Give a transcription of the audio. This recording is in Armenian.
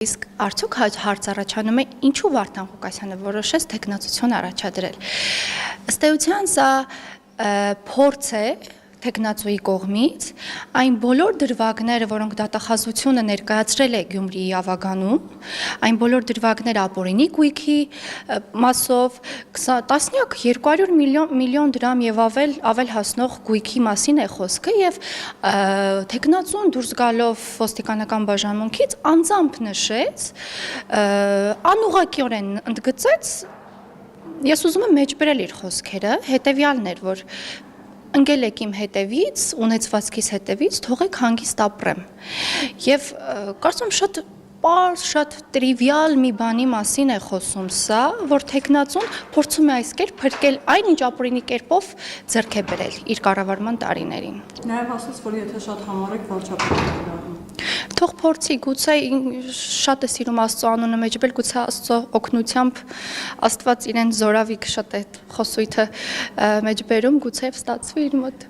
Իսկ արդյոք հարց առաջանում է ինչու Վարդան Ղուկասյանը որոշեց թեկնածություն առաջադրել։ Ըստ էության սա փորձ է թեկնածուի կողմից այն բոլոր դրվագները, որոնք դատախազությունը ներկայացրել է Գյումրիի ավագանում, այն բոլոր դրվագները ապօրինի գույքի մասով, տասնյակ 200 միլիոն դրամ եւ ավել հասնող գույքի մասին է խոսքը եւ թեկնածուն դուրս գալով ոստիկանական բաժանմունքից անձամբ նշեց, անուղղակիորեն ընդգծեց, ես ուզում եմ մեջբերել իր խոսքերը, հետեւյալն էր, որ ընկել եք իմ հետևից, ունեցվածքիս հետևից, թողեք հանգիստ ապրեմ։ Եվ կարծում շատ պարզ, շատ տրիվիալ մի բանի մասին է խոսում սա, որ թեկնածուն փորձում է այս կերպ փրկել այն, ինչ ապօրինի կերպով ձեռք է բերել իր կառավարման տարիներին։ Նաև ասաց, որ եթե շատ համառեք, վարչապետ է դառնում։ Թող փորձի, գուցե շատ է սիրում Աստծո անունը մեջբերել, գուցե Աստծո օգնությամբ Աստված իրեն զորավիք շատ է խոսույթը մեջբերում, գուցե ստացվի իր մոտ։